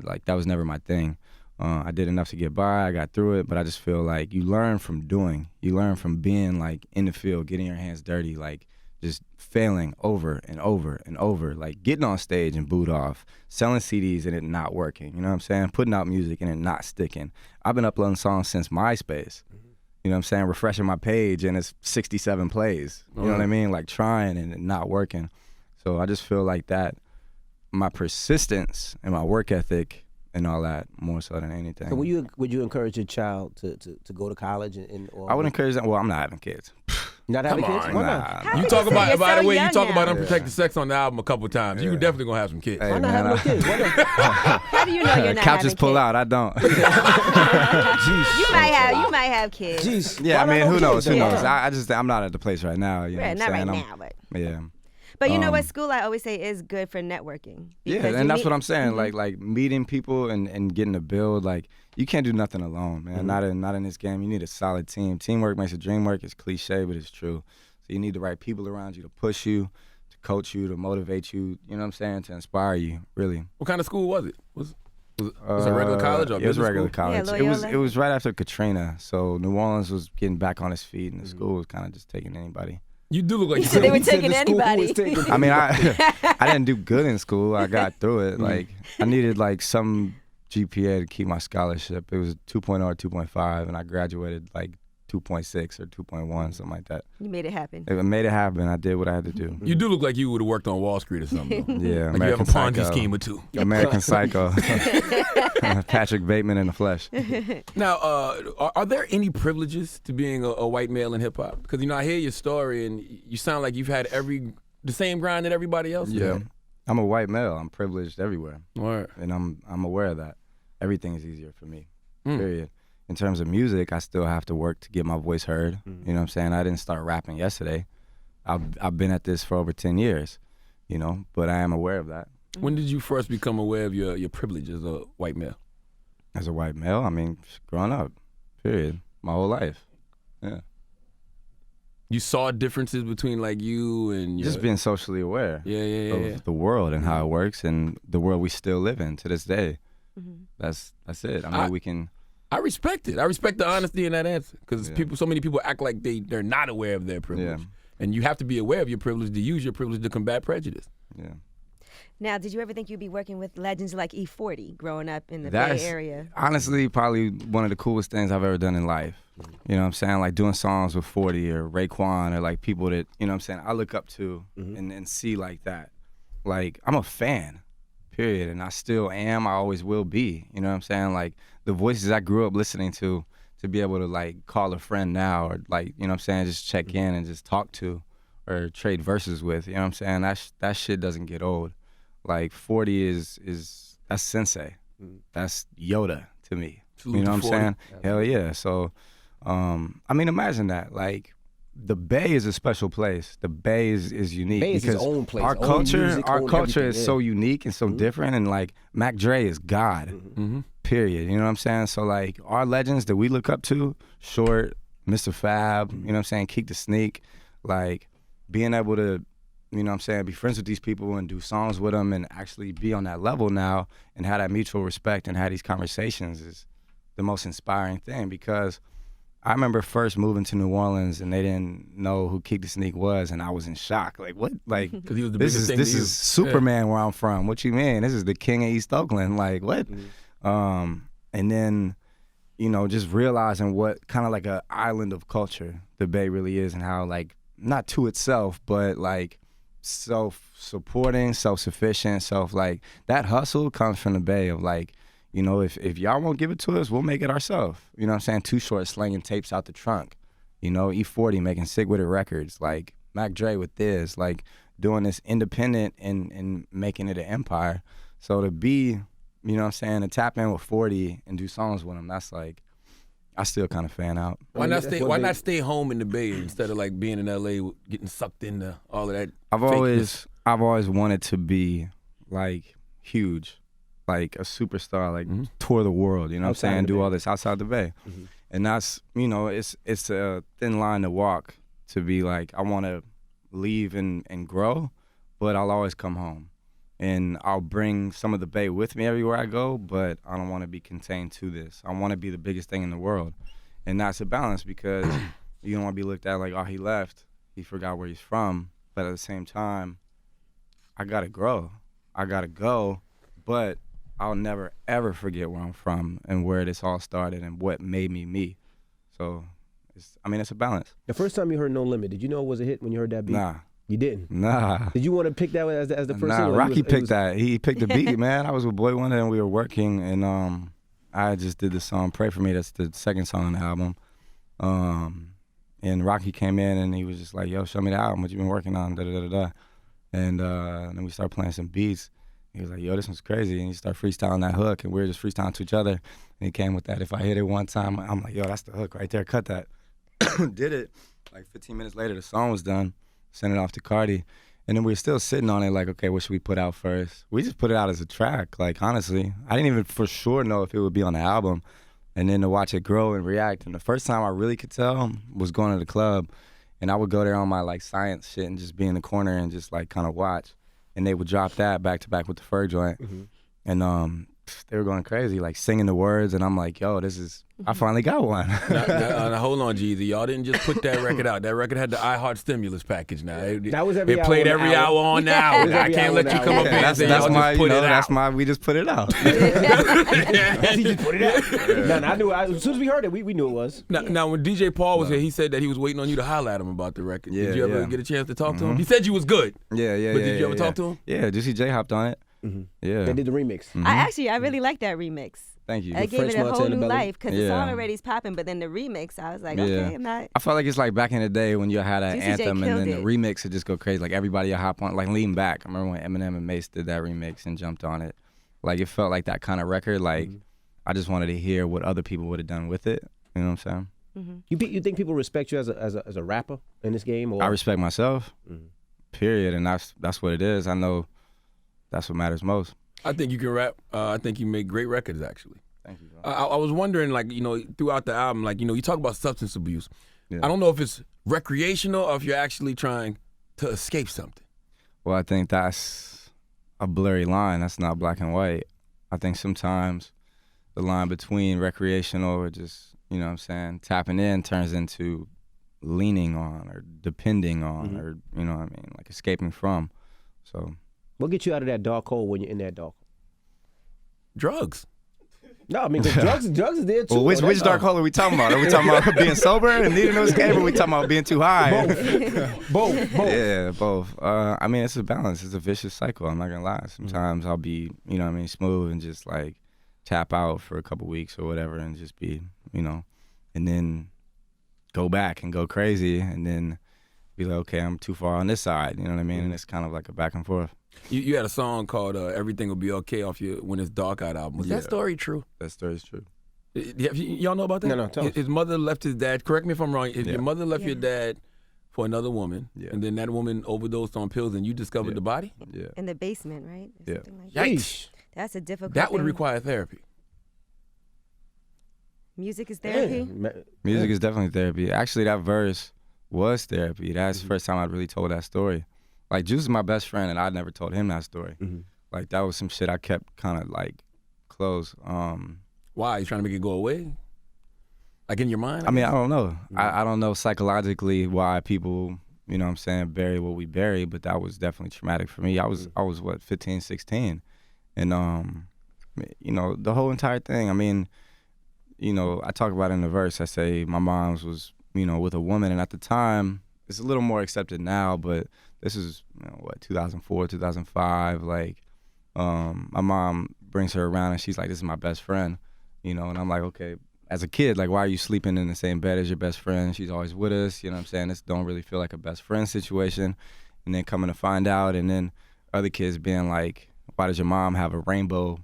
Speaker 4: like, that was never my thing. I did enough to get by, I got through it, but I just feel like you learn from doing. You learn from being like in the field, getting your hands dirty, like just failing over and over and over, like getting on stage and boot off, selling CDs and it not working, you know what I'm saying? Putting out music and it not sticking. I've been uploading songs since MySpace. You know what I'm saying? Refreshing my page and it's 67 plays. You know what I mean? Like trying and it not working. So I just feel like that, my persistence and my work ethic and all that, more so than anything.
Speaker 2: So would you encourage your child to go to college or
Speaker 4: I would encourage them. Well, I'm not having kids.
Speaker 2: Not having
Speaker 3: Come
Speaker 2: kids?
Speaker 3: on.
Speaker 2: Why not?
Speaker 5: How
Speaker 3: You
Speaker 5: could
Speaker 3: talk
Speaker 5: say
Speaker 3: about,
Speaker 5: you're
Speaker 3: by
Speaker 5: so
Speaker 3: the way, you
Speaker 5: young
Speaker 3: talk
Speaker 5: now?
Speaker 3: about Unprotected Sex on the album a couple of times. You definitely gonna have some kids.
Speaker 4: Hey,
Speaker 2: Why not
Speaker 4: man,
Speaker 2: have no kids? Why not?
Speaker 5: How do you know you're not
Speaker 4: couches
Speaker 5: having
Speaker 4: pull
Speaker 5: kids?
Speaker 4: out. I don't.
Speaker 2: Jeez.
Speaker 5: You might have kids.
Speaker 2: Jeez.
Speaker 4: Yeah, I
Speaker 2: Why
Speaker 4: mean,
Speaker 2: not
Speaker 4: who
Speaker 2: kids
Speaker 4: knows? Who
Speaker 2: then?
Speaker 4: knows? I'm not at the place right now. You know
Speaker 5: Right,
Speaker 4: what
Speaker 5: not
Speaker 4: I'm
Speaker 5: right
Speaker 4: saying?
Speaker 5: now, but.
Speaker 4: Yeah.
Speaker 5: But you know what? School, I always say, is good for networking.
Speaker 4: Yeah,
Speaker 5: because you
Speaker 4: and that's
Speaker 5: meet-
Speaker 4: what I'm saying. Like meeting people and getting to build. Like you can't do nothing alone, man. Not in this game. You need a solid team. Teamwork makes a dream work. It's cliche, but it's true. So you need the right people around you to push you, to coach you, to motivate you. You know what I'm saying? To inspire you, really.
Speaker 3: What kind of school was it? Was it a regular college or
Speaker 4: It was
Speaker 3: business
Speaker 4: regular
Speaker 3: school?
Speaker 4: college.
Speaker 5: Yeah,
Speaker 4: it was
Speaker 5: Loyola.
Speaker 4: it was right after Katrina, so New Orleans was getting back on its feet, and the school was kind of just taking anybody.
Speaker 3: You do look like
Speaker 5: You
Speaker 3: you
Speaker 5: said they were
Speaker 2: He said
Speaker 5: taking
Speaker 2: the school
Speaker 5: anybody.
Speaker 2: was taking-
Speaker 4: I mean, I didn't do good in school. I got through it. Like I needed like some GPA to keep my scholarship. It was 2.0 or 2.5, and I graduated like 2.6 or 2.1, something like that.
Speaker 5: You made it happen.
Speaker 4: It made it happen. I did what I had to do.
Speaker 3: You do look like you would have worked on Wall Street or something. Though.
Speaker 4: Yeah,
Speaker 3: Like you have a
Speaker 4: American
Speaker 3: Ponzi
Speaker 4: Psycho.
Speaker 3: scheme or two.
Speaker 4: American Psycho. Patrick Bateman in the flesh.
Speaker 3: Now, are there any privileges to being a white male in hip hop? Because I hear your story and you sound like you've had the same grind that everybody else.
Speaker 4: Yeah,
Speaker 3: had.
Speaker 4: I'm a white male. I'm privileged everywhere,
Speaker 3: All right.
Speaker 4: and I'm aware of that. Everything is easier for me. Period. In terms of music, I still have to work to get my voice heard. You know what I'm saying? I didn't start rapping yesterday. I've been at this for over 10 years, but I am aware of that.
Speaker 3: When did you first become aware of your privilege as a white male?
Speaker 4: As a white male, I mean, growing up, period, my whole life. Yeah.
Speaker 3: You saw differences between like you and your...
Speaker 4: Just being socially aware
Speaker 3: Yeah.
Speaker 4: of the world and how it works and the world we still live in to this day. That's it. I mean, we can...
Speaker 3: I respect it. I respect the honesty in that answer because so many people act like they're not aware of their privilege.
Speaker 4: Yeah.
Speaker 3: And you have to be aware of your privilege to use your privilege to combat prejudice.
Speaker 4: Yeah.
Speaker 5: Now, did you ever think you'd be working with legends like E40 growing up in the
Speaker 4: That's
Speaker 5: Bay Area?
Speaker 4: honestly probably one of the coolest things I've ever done in life. You know what I'm saying? Like doing songs with 40 or Raekwon or like people that, you know what I'm saying, I look up to and see like that. Like, I'm a fan, period. And I still am. I always will be. You know what I'm saying? Like, the voices I grew up listening to be able to like call a friend now or like, you know what I'm saying, just check in and just talk to or trade verses with, you know what I'm saying? That shit doesn't get old. Like 40 is that's sensei. That's Yoda to me.
Speaker 3: Salute
Speaker 4: you know
Speaker 3: to
Speaker 4: what I'm
Speaker 3: 40.
Speaker 4: saying? Hell yeah. So I mean, imagine that. Like the Bay is a special place. The Bay is unique.
Speaker 2: Bay is its
Speaker 4: because
Speaker 2: own place,
Speaker 4: Our
Speaker 2: own
Speaker 4: culture,
Speaker 2: music,
Speaker 4: our
Speaker 2: own
Speaker 4: culture
Speaker 2: everything,
Speaker 4: is
Speaker 2: yeah.
Speaker 4: so unique and so different. And like Mac Dre is God. Period. You know what I'm saying? So like our legends that we look up to, Short, Mr. Fab, you know what I'm saying, Keek the Sneak, like being able to, you know what I'm saying, be friends with these people and do songs with them and actually be on that level now and have that mutual respect and have these conversations is the most inspiring thing because I remember first moving to New Orleans and they didn't know who Keek the Sneak was and I was in shock. Like what? Like
Speaker 3: Because he was the
Speaker 4: this
Speaker 3: biggest
Speaker 4: is
Speaker 3: thing
Speaker 4: this
Speaker 3: to you.
Speaker 4: is Superman where I'm from. What you mean? This is the king of East Oakland. Like what? And then, you know, just realizing what kind of like a island of culture the Bay really is and how like not to itself, but like self-supporting, self-sufficient, like that hustle comes from the Bay of like, you know, if y'all won't give it to us, we'll make it ourselves. You know what I'm saying? Too Short slinging tapes out the trunk. You know, E40 making Sick With It records. Like Mac Dre with this, like doing this independent and making it an empire. So to be, you know what I'm saying, to tap in with 40 and do songs with him, that's like, I still kind of fan out.
Speaker 3: Why not
Speaker 2: that's
Speaker 3: stay?
Speaker 2: what
Speaker 3: Why
Speaker 2: they-
Speaker 3: not stay home in the Bay instead of like being in LA, getting sucked into all of that?
Speaker 4: I've always wanted to be like huge, like a superstar, like tour the world, you know what I'm saying? Do all this outside the Bay. And that's, you know, it's a thin line to walk to be like, I want to leave and grow, but I'll always come home. And I'll bring some of the Bay with me everywhere I go, but I don't want to be contained to this. I want to be the biggest thing in the world. And that's a balance because you don't want to be looked at like, oh, he left. He forgot where he's from. But at the same time, I got to grow. I got to go. But I'll never, ever forget where I'm from and where this all started and what made me me. So, it's a balance.
Speaker 2: The first time you heard No Limit, did you know it was a hit when you heard that beat?
Speaker 4: Nah.
Speaker 2: You didn't?
Speaker 4: Nah.
Speaker 2: Did you want to pick that as the first
Speaker 4: Nah,
Speaker 2: single?
Speaker 4: Rocky picked that. He picked the beat, man. I was with Boy Wonder and we were working, and I just did the song Pray For Me. That's the second song on the album. And Rocky came in and he was just like, yo, show me the album. What you been working on? Da-da-da-da-da. And then we started playing some beats. He was like, yo, this one's crazy. And he started freestyling that hook, and we were just freestyling to each other. And he came with that. If I hit it one time, I'm like, yo, that's the hook right there. Cut that. Did it. Like 15 minutes later, the song was done. Sent it off to Cardi. And then we were still sitting on it like, okay, what should we put out first? We just put it out as a track, like, honestly. I didn't even for sure know if it would be on the album. And then to watch it grow and react. And the first time I really could tell was going to the club. And I would go there on my, like, science shit and just be in the corner and just, like, kind of watch. And they would drop that back to back with the Ferg joint. And they were going crazy, like singing the words. And I'm like, yo, I finally got one.
Speaker 3: now, hold on, G-Eazy. Y'all didn't just put that record out. That record had the iHeart Stimulus package now.
Speaker 2: That was every
Speaker 3: it
Speaker 2: hour
Speaker 3: played
Speaker 2: on the
Speaker 3: every hour on the hour. I can't let you come up here and say y'all just put it out.
Speaker 4: That's my, we just put it out.
Speaker 2: He just put it out. I knew. As soon as we heard it, we knew it was.
Speaker 3: Now, when DJ Paul was here, he said that he was waiting on you to holler at him about the record. Did you ever get a chance to talk to him? He said you was good.
Speaker 4: Yeah.
Speaker 3: But did you ever talk to him?
Speaker 4: Yeah, Juicy J hopped on it. Yeah.
Speaker 2: They did the remix.
Speaker 5: I really like that remix.
Speaker 4: Thank you.
Speaker 5: I gave
Speaker 2: French
Speaker 5: it a whole
Speaker 2: Montana
Speaker 5: new
Speaker 2: Belly.
Speaker 5: life because the song already's popping, but then the remix, I was like, okay, I'm not.
Speaker 4: I felt like it's like back in the day when you had an
Speaker 5: Juicy J
Speaker 4: anthem and then
Speaker 5: killed
Speaker 4: the remix would just go crazy. Like everybody would hop on, like Lean Back. I remember when Eminem and Mace did that remix and jumped on it. Like it felt like that kind of record. Like I just wanted to hear what other people would have done with it. You know what I'm saying?
Speaker 2: You think people respect you as a rapper in this game? Or?
Speaker 4: I respect myself. Period. And that's what it is. I know that's what matters most.
Speaker 3: I think you can rap. I think you make great records, actually.
Speaker 4: Thank you, bro.
Speaker 3: I was wondering, like, you know, throughout the album, like, you know, you talk about substance abuse.
Speaker 4: Yeah.
Speaker 3: I don't know if it's recreational or if you're actually trying to escape something.
Speaker 4: Well, I think that's a blurry line. That's not black and white. I think sometimes the line between recreational or just, you know what I'm saying, tapping in turns into leaning on or depending on or, you know what I mean, like escaping from. So
Speaker 2: what gets you out of that dark hole when you're in that dark hole?
Speaker 3: Drugs.
Speaker 2: No, I mean, 'cause drugs is there too.
Speaker 4: Well, which dark hole are we talking about? Are we talking about being sober and needing to escape, or are we talking about being too high?
Speaker 2: Both.
Speaker 4: Yeah, both. I mean, it's a balance. It's a vicious cycle. I'm not gonna lie. Sometimes I'll be, you know what I mean, smooth and just like tap out for a couple weeks or whatever and just be, you know, and then go back and go crazy and then be like, okay, I'm too far on this side. You know what I mean? And it's kind of like a back and forth.
Speaker 3: You had a song called "Everything Will Be Okay" off your When It's Dark Out album. Was that story true?
Speaker 4: That story's true.
Speaker 3: Y'all know about that?
Speaker 2: No, tell us.
Speaker 3: His mother left his dad. Correct me if I'm wrong. Your mother left your dad for another woman, and then that woman overdosed on pills, and you discovered the body.
Speaker 4: Yeah.
Speaker 5: In the basement, right? Or
Speaker 4: Yeah.
Speaker 5: something like that.
Speaker 3: Yikes!
Speaker 5: That's a difficult.
Speaker 3: That would
Speaker 5: thing.
Speaker 3: require therapy.
Speaker 5: Music is therapy.
Speaker 4: Music is definitely therapy. Actually, that verse was therapy. That's the first time I really told that story. Like, Juice is my best friend, and I never told him that story. Like, that was some shit I kept kind of, like, close.
Speaker 3: Why? You trying to make it go away? Like, in your mind?
Speaker 4: I mean, I don't know. I don't know psychologically why people, you know what I'm saying, bury what we bury, but that was definitely traumatic for me. I was what, 15, 16? And, you know, the whole entire thing, I mean, you know, I talk about it in the verse. I say my mom's was, you know, with a woman, and at the time, it's a little more accepted now, but this is, you know, what, 2004, 2005, like, my mom brings her around and she's like, this is my best friend, you know, and I'm like, okay, as a kid, like, why are you sleeping in the same bed as your best friend? She's always with us, you know what I'm saying? This don't really feel like a best friend situation. And then coming to find out, and then other kids being like, why does your mom have a rainbow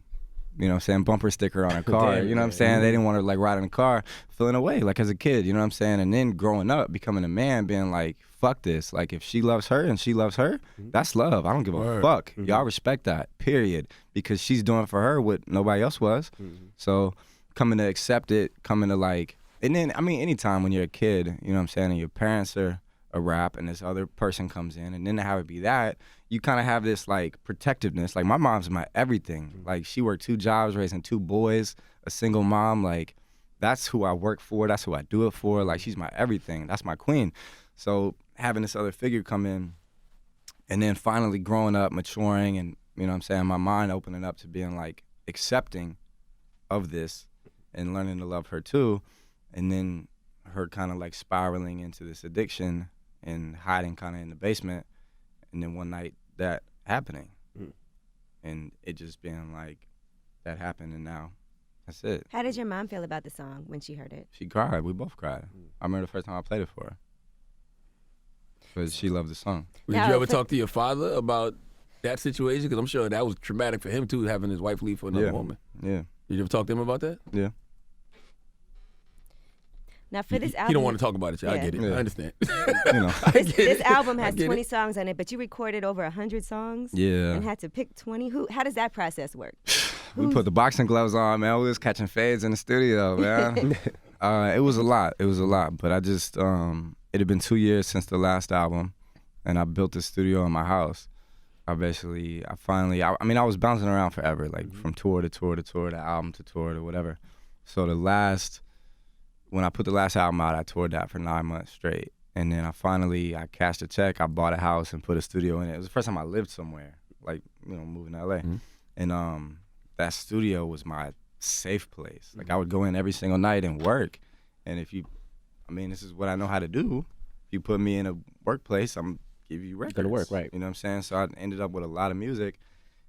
Speaker 4: you know what I'm saying, bumper sticker on her car.
Speaker 2: Damn,
Speaker 4: you know what I'm saying? They didn't want to like ride in the car, feeling away like as a kid, you know what I'm saying? And then growing up, becoming a man, being like, fuck this. Like if she loves her and she loves her, that's love. I don't give a fuck. Y'all respect that, period. Because she's doing for her what nobody else was. So coming to accept it, coming to like, and then, I mean, anytime when you're a kid, you know what I'm saying, and your parents are a rap and this other person comes in and then to have it be that, you kind of have this like protectiveness. Like my mom's my everything. Like she worked 2 jobs, raising 2 boys, a single mom. Like that's who I work for. That's who I do it for. Like she's my everything. That's my queen. So having this other figure come in and then finally growing up, maturing and, you know what I'm saying, my mind opening up to being like accepting of this and learning to love her too. And then her kind of like spiraling into this addiction and hiding kind of in the basement. And then one night that happening. And it just being like, that happened and now that's it.
Speaker 5: How did your mom feel about the song when she heard it?
Speaker 4: She cried. We both cried. I remember the first time I played it for her. Because she loved the song.
Speaker 3: Did you ever talk to your father about that situation? Because I'm sure that was traumatic for him too, having his wife leave for another woman.
Speaker 4: Yeah.
Speaker 3: Did you ever talk to him about that?
Speaker 4: Yeah.
Speaker 5: Now for this album,
Speaker 3: He don't want to talk about it. I get it.
Speaker 4: Yeah.
Speaker 3: I understand.
Speaker 4: You know.
Speaker 5: this album has
Speaker 3: I get
Speaker 5: 20
Speaker 3: it.
Speaker 5: songs on it, but you recorded over 100 songs.
Speaker 4: Yeah.
Speaker 5: And had to pick 20. How does that process work?
Speaker 4: We put the boxing gloves on, man. We was catching fades in the studio, man. It was a lot. It was a lot. But I just, it had been 2 years since the last album, and I built this studio in my house. I mean, I was bouncing around forever, like from tour to tour to tour to album to tour to whatever. So when I put the last album out, I toured that for 9 months straight. And then I cashed a check, I bought a house and put a studio in it. It was the first time I lived somewhere, like, you know, moving to LA. And that studio was my safe place. Like I would go in every single night and work. And this is what I know how to do. If you put me in a workplace, I'm give you records.
Speaker 2: It's gonna work, right?
Speaker 4: You know what I'm saying? So I ended up with a lot of music.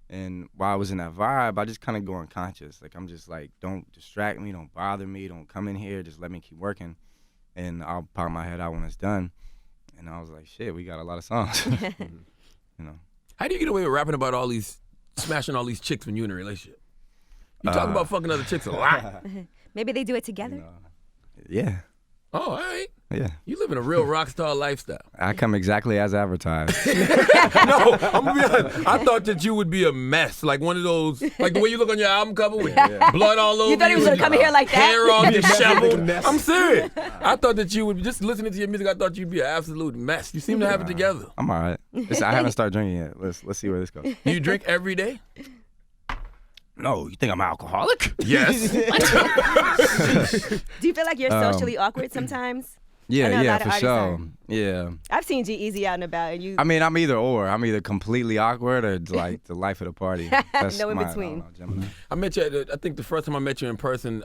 Speaker 4: And while I was in that vibe, I just kind of go unconscious. Like I'm just like, don't distract me, don't bother me, don't come in here, just let me keep working. And I'll pop my head out when it's done. And I was like, shit, we got a lot of songs. You know.
Speaker 3: How do you get away with rapping about smashing all these chicks when you're in a relationship? You talk about fucking other chicks a lot.
Speaker 5: Maybe they do it together.
Speaker 4: Yeah.
Speaker 3: Oh, all right.
Speaker 4: Yeah.
Speaker 3: You live in a real rock star lifestyle.
Speaker 4: I come exactly as advertised.
Speaker 3: No, I'm gonna be honest. I thought that you would be a mess, like one of those, like the way you look on your album cover with blood all over you.
Speaker 5: You thought he was gonna come here like that?
Speaker 3: Hair all disheveled. I'm serious. I thought that you would, just listening to your music, I thought you'd be an absolute mess. You seem to have it together.
Speaker 4: I'm all right. I haven't started drinking yet. Let's see where this goes.
Speaker 3: Do you drink every day?
Speaker 4: No, you think I'm an alcoholic?
Speaker 3: Yes.
Speaker 5: Do you feel like you're socially awkward sometimes? I know a
Speaker 4: Yeah,
Speaker 5: lot of
Speaker 4: for
Speaker 5: artists
Speaker 4: sure.
Speaker 5: are.
Speaker 4: Yeah.
Speaker 5: I've seen G-Eazy out and about, and you.
Speaker 4: I mean, I'm either or. I'm either completely awkward or like the life of the party. That's
Speaker 5: No in
Speaker 4: mine.
Speaker 5: between.
Speaker 4: I don't know, Gemini.
Speaker 3: I met you. I think the first time I met you in person,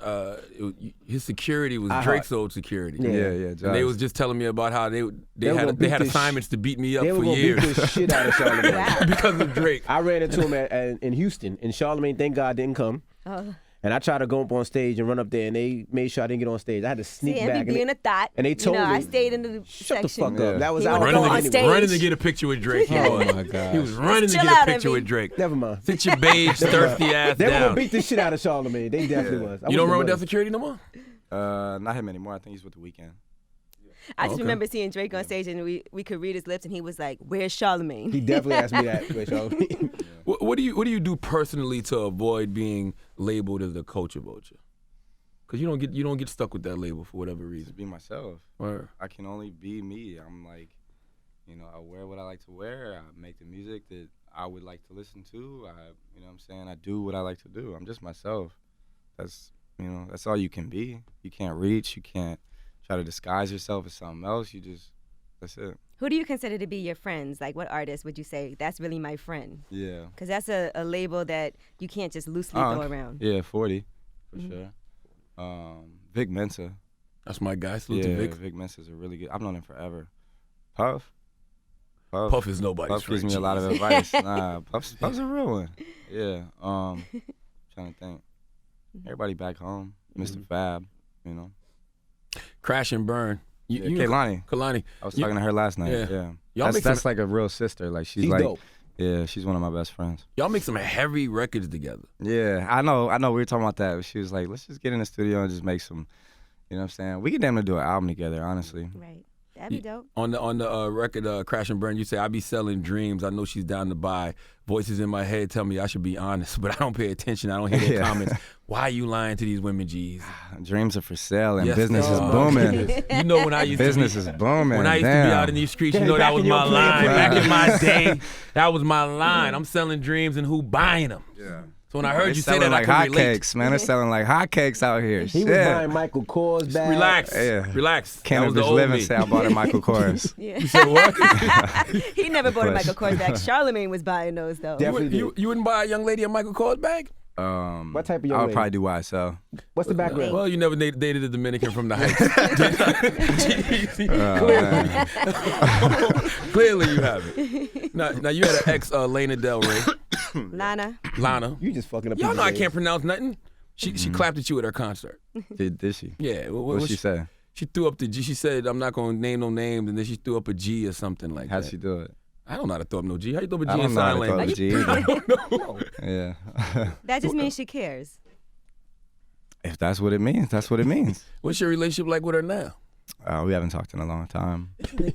Speaker 3: his security was Drake's old security.
Speaker 4: Yeah.
Speaker 3: And they was just telling me about how they
Speaker 2: were gonna
Speaker 3: had
Speaker 2: beat this
Speaker 3: assignments to beat me up
Speaker 2: They were
Speaker 3: for
Speaker 2: gonna
Speaker 3: years
Speaker 2: beat the shit out of Charlamagne.
Speaker 5: Wow.
Speaker 3: because of Drake.
Speaker 2: I ran into him in Houston, and Charlamagne, thank God, didn't come. And I tried to go up on stage and run up there, and they made sure I didn't get on stage. I had to sneak
Speaker 5: See,
Speaker 2: back.
Speaker 5: Envy being a thought.
Speaker 2: and they told me,
Speaker 5: I stayed in the
Speaker 2: shut the
Speaker 5: section.
Speaker 2: fuck up. That was
Speaker 5: He
Speaker 2: out
Speaker 5: wanna
Speaker 2: of
Speaker 5: go
Speaker 2: line
Speaker 5: on
Speaker 2: anyway.
Speaker 5: stage.
Speaker 3: Running to get a picture with Drake. He
Speaker 2: Oh
Speaker 3: was.
Speaker 2: my God.
Speaker 3: He was running to
Speaker 5: chill
Speaker 3: get
Speaker 5: out,
Speaker 3: a picture
Speaker 5: Envy.
Speaker 3: with Drake.
Speaker 2: Never mind.
Speaker 3: Sit your beige, thirsty ass
Speaker 2: They were
Speaker 3: down.
Speaker 2: gonna beat the shit out of Charlamagne. They definitely was.
Speaker 3: You don't run with that security no more?
Speaker 4: Not him anymore. I think he's with The Weeknd.
Speaker 5: I just
Speaker 3: Okay.
Speaker 5: remember seeing Drake on stage, and we could read his lips, and he was like, "Where's Charlamagne?"
Speaker 2: He definitely asked me that with Charlamagne.
Speaker 3: What do you do personally to avoid being labeled as a culture vulture? Because you don't get stuck with that label for whatever reason.
Speaker 4: Just be myself.
Speaker 3: Or
Speaker 4: I can only be me. I'm like, I wear what I like to wear. I make the music that I would like to listen to. You know what I'm saying? I do what I like to do. I'm just myself. That's all you can be. You can't reach. You can't try to disguise yourself as something else. That's it.
Speaker 5: Who do you consider to be your friends? Like, what artist would you say, that's really my friend?
Speaker 4: Yeah.
Speaker 5: Because that's a label that you can't just loosely throw around.
Speaker 4: Yeah, 40, for sure. Vic Mensa.
Speaker 3: that's my guy. Salute to Vic.
Speaker 4: Vic Mensa's a really good. I've known him forever. Puff
Speaker 3: Is nobody's
Speaker 4: Puff
Speaker 3: friend.
Speaker 4: gives me a lot of advice. Nah, Puff's a real one. Yeah. Trying to think. Everybody back home. Mr. Fab,
Speaker 3: Crash and Burn.
Speaker 4: Kehlani.
Speaker 3: Kalani.
Speaker 4: I was talking to her last night.
Speaker 3: Yeah.
Speaker 4: Yeah.
Speaker 3: Y'all make
Speaker 4: That's
Speaker 3: some-
Speaker 4: like a real sister. Like she's
Speaker 2: She's
Speaker 4: like,
Speaker 2: dope.
Speaker 4: Yeah, she's one of my best friends.
Speaker 3: Y'all make some heavy records together.
Speaker 4: Yeah, I know. We were talking about that. She was like, let's just get in the studio and just make some, you know what I'm saying? We could damn near do an album together, honestly.
Speaker 5: Right. That'd be dope.
Speaker 3: On the record, Crash and Burn, you say, I be selling dreams. I know she's down to buy. Voices in my head tell me I should be honest, but I don't pay attention. I don't hear their comments. Why are you lying to these women, G's?
Speaker 4: Dreams are for sale and
Speaker 3: Yes,
Speaker 4: business
Speaker 3: they
Speaker 4: is
Speaker 3: are.
Speaker 4: booming.
Speaker 3: You know when I used
Speaker 4: Business
Speaker 3: to
Speaker 4: is booming.
Speaker 3: When I used to be out in these streets, you know that was my line. Back in my day, that was my line. I'm selling dreams and who buying them? Yeah. So when I heard you say that,
Speaker 4: like
Speaker 3: I could relate.
Speaker 4: hotcakes, man. They're selling like hotcakes out here.
Speaker 2: He was buying Michael Kors bags.
Speaker 3: Relax.
Speaker 4: Yeah.
Speaker 3: Relax. That
Speaker 4: Cannabis
Speaker 3: was the old
Speaker 4: living
Speaker 3: me.
Speaker 4: say I bought a Michael Kors.
Speaker 5: Yeah.
Speaker 3: You said what?
Speaker 5: He never bought a Michael Kors bag. Charlemagne was buying those though.
Speaker 2: Definitely
Speaker 3: You wouldn't buy a young lady a Michael Kors bag?
Speaker 2: What type of young
Speaker 4: I would
Speaker 2: lady?
Speaker 4: probably do YSL.
Speaker 2: What's the background?
Speaker 3: Well, you never dated a Dominican from the Heights. Clearly you haven't. Now you had an ex, Lana Del Rey.
Speaker 5: Lana.
Speaker 2: You just fucking up.
Speaker 3: Y'all
Speaker 2: people's
Speaker 3: know I
Speaker 2: names.
Speaker 3: can't pronounce nothing. She clapped at you at her concert.
Speaker 4: Did she?
Speaker 3: Yeah.
Speaker 4: What'd she say?
Speaker 3: She threw up the G. She said, I'm not going to name no names, and then she threw up a G or something like
Speaker 4: How'd
Speaker 3: that.
Speaker 4: she do it?
Speaker 3: I don't know how to throw up no G. How you throw up a G
Speaker 4: I
Speaker 3: in
Speaker 4: don't know how
Speaker 3: sign
Speaker 4: to throw up a
Speaker 3: language?
Speaker 4: G either. Yeah.
Speaker 5: That just means she cares.
Speaker 4: If that's what it means, that's what it means.
Speaker 3: What's your relationship like with her now?
Speaker 4: We haven't talked in a long time.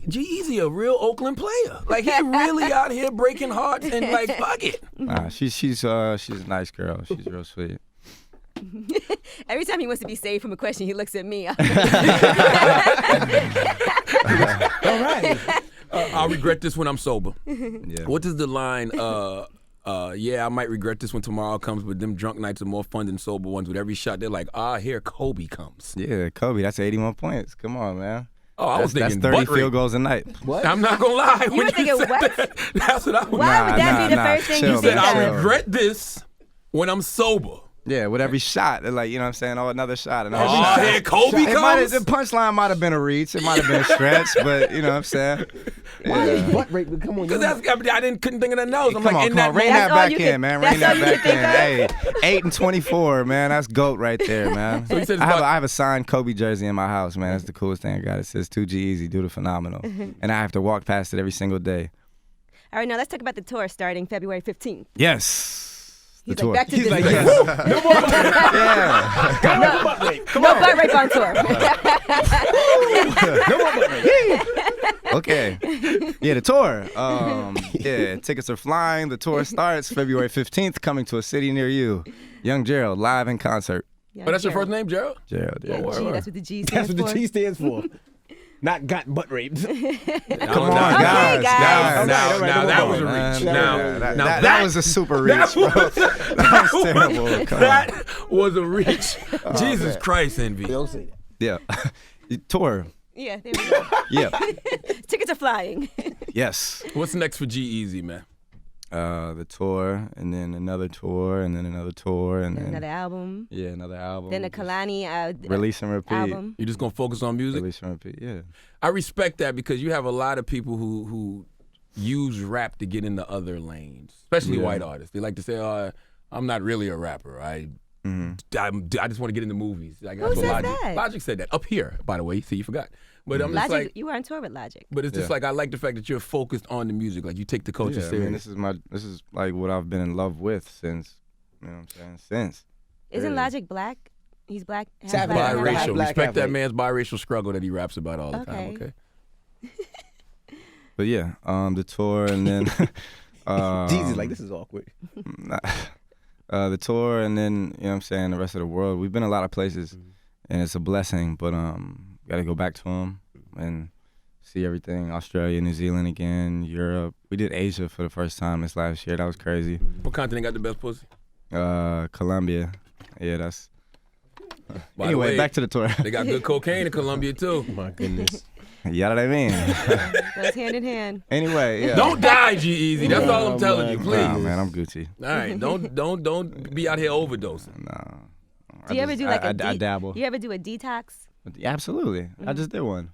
Speaker 3: G-Eazy, a real Oakland player. Like, he really out here breaking hearts and like, fuck it.
Speaker 4: She's a nice girl. She's real sweet.
Speaker 5: Every time he wants to be saved from a question, he looks at me.
Speaker 2: All right.
Speaker 3: I'll regret this when I'm sober.
Speaker 4: Yeah.
Speaker 3: What is the line, yeah, I might regret this when tomorrow comes, but them drunk nights are more fun than sober ones. With every shot, they're like, here Kobe comes.
Speaker 4: Yeah, Kobe, that's 81 points. Come on, man.
Speaker 3: Oh, I was
Speaker 4: That's
Speaker 3: thinking
Speaker 4: 30
Speaker 3: butt rape.
Speaker 4: field goals a night.
Speaker 2: What?
Speaker 3: I'm not going to lie.
Speaker 5: You
Speaker 3: when
Speaker 5: were thinking
Speaker 3: said
Speaker 5: what?
Speaker 3: that, that's what I was
Speaker 5: Why would that be the first thing
Speaker 4: chill,
Speaker 5: you
Speaker 3: You said,
Speaker 5: think
Speaker 3: I
Speaker 5: of?
Speaker 3: regret this when I'm sober.
Speaker 4: Yeah, with every shot, they're like, you know what I'm saying? Oh, another shot, another
Speaker 3: Oh,
Speaker 4: shot.
Speaker 3: here Kobe comes?
Speaker 4: The punchline might have been a reach. It might have been a stretch, but you know what I'm saying?
Speaker 2: Why is butt rape? Come on,
Speaker 3: Because
Speaker 2: yo.
Speaker 3: I couldn't think of nothing else. I'm
Speaker 4: Come
Speaker 3: like,
Speaker 4: on,
Speaker 3: in that
Speaker 4: rein
Speaker 5: That's
Speaker 4: that
Speaker 5: all
Speaker 4: back
Speaker 5: you
Speaker 4: in,
Speaker 5: could-
Speaker 4: man.
Speaker 5: that's
Speaker 4: Rein
Speaker 5: all
Speaker 4: that
Speaker 5: you could
Speaker 4: back in. Hey, 8 and 24, man. That's GOAT right there, man.
Speaker 3: So you said it's
Speaker 4: I
Speaker 3: about-
Speaker 4: have a signed Kobe jersey in my house, man. That's the coolest thing I got. It says 2 G-Eazy, do the phenomenal. And I have to walk past it every single day.
Speaker 5: All right, now let's talk about the tour starting February 15th.
Speaker 4: Yes. The
Speaker 5: He's
Speaker 4: tour.
Speaker 5: like, back to
Speaker 2: He's
Speaker 5: Disney.
Speaker 2: like, yes. No more butt rape.
Speaker 4: Yeah.
Speaker 2: No more butt rape. Come
Speaker 5: No
Speaker 2: on.
Speaker 5: butt rape on tour.
Speaker 2: No more butt rape.
Speaker 4: Okay. Yeah, the tour. Yeah, tickets are flying. The tour starts February 15th, coming to a city near you. Young Gerald, live in concert.
Speaker 3: Oh, that's your first name, Gerald?
Speaker 4: Gerald, yeah.
Speaker 3: Oh,
Speaker 5: G, that's what the G
Speaker 2: That's
Speaker 5: stands
Speaker 2: what the
Speaker 5: for.
Speaker 2: T stands for. Not got butt raped.
Speaker 4: Come on,
Speaker 5: Okay,
Speaker 4: guys.
Speaker 5: guys.
Speaker 3: Now,
Speaker 2: All right,
Speaker 3: now
Speaker 2: move
Speaker 3: that
Speaker 2: on,
Speaker 3: was a
Speaker 2: man.
Speaker 3: reach.
Speaker 4: Yeah,
Speaker 3: Now
Speaker 4: that was a super reach, bro. That was terrible. Come on.
Speaker 3: That was a reach. Jesus Christ, Envy.
Speaker 2: Don't say that.
Speaker 4: Yeah. Tour.
Speaker 5: Yeah, there we go.
Speaker 4: Yeah.
Speaker 5: Tickets are flying.
Speaker 4: Yes.
Speaker 3: What's next for G-Eazy, man?
Speaker 4: The tour, and then another tour, and then another tour, and then
Speaker 5: Another album.
Speaker 4: yeah, another album.
Speaker 5: Then a
Speaker 4: Just
Speaker 5: Kalani
Speaker 4: release and repeat.
Speaker 5: album.
Speaker 3: You just gonna focus on music?
Speaker 4: Release and repeat. Yeah.
Speaker 3: I respect that because you have a lot of people who use rap to get into other lanes, especially
Speaker 4: Yeah.
Speaker 3: white artists. They like to say, I'm not really a rapper. I just want to get into movies. Like,
Speaker 5: Who
Speaker 3: that's what
Speaker 5: says
Speaker 3: Logic,
Speaker 5: that?
Speaker 3: Logic said that up here, by the way. See, you forgot. But I'm just
Speaker 5: Logic,
Speaker 3: like,
Speaker 5: you were on tour with Logic.
Speaker 3: but it's just
Speaker 4: Yeah.
Speaker 3: like I like the fact that you're focused on the music. Like you take the culture
Speaker 4: Yeah, I
Speaker 3: serious.
Speaker 4: mean, this is like what I've been in love with since, you know what I'm saying? Since.
Speaker 5: Isn't
Speaker 4: Really.
Speaker 5: Logic black? He's black. half
Speaker 2: Savage.
Speaker 5: black, half
Speaker 2: Black,
Speaker 3: Biracial.
Speaker 2: black,
Speaker 3: Respect
Speaker 2: half
Speaker 3: that
Speaker 2: white.
Speaker 3: man's biracial struggle that he raps about all the time.
Speaker 5: Okay.
Speaker 3: Okay.
Speaker 4: But yeah, the tour, and then
Speaker 2: Jesus, like, this is awkward.
Speaker 4: the tour, and then, you know what I'm saying, the rest of the world. We've been a lot of places, and it's a blessing, but got to go back to them and see everything. Australia, New Zealand again, Europe. We did Asia for the first time this last year. That was crazy.
Speaker 3: What continent got the best pussy?
Speaker 4: Colombia. Yeah, that's...
Speaker 3: By the
Speaker 4: Anyway,
Speaker 3: way,
Speaker 4: back to the tour.
Speaker 3: They got good cocaine in Colombia too.
Speaker 2: My goodness.
Speaker 4: You know what I mean?
Speaker 5: Goes hand in hand.
Speaker 4: Anyway, yeah.
Speaker 3: Don't die, G-Eazy. That's all I'm
Speaker 2: Oh,
Speaker 3: telling
Speaker 2: my
Speaker 3: you,
Speaker 2: God.
Speaker 3: please.
Speaker 4: Nah, man, I'm Gucci.
Speaker 3: All right, don't be out here overdosing.
Speaker 4: Nah.
Speaker 5: Do you ever do like a
Speaker 4: I dabble.
Speaker 5: You ever do a detox?
Speaker 4: Yeah, absolutely. I just did one.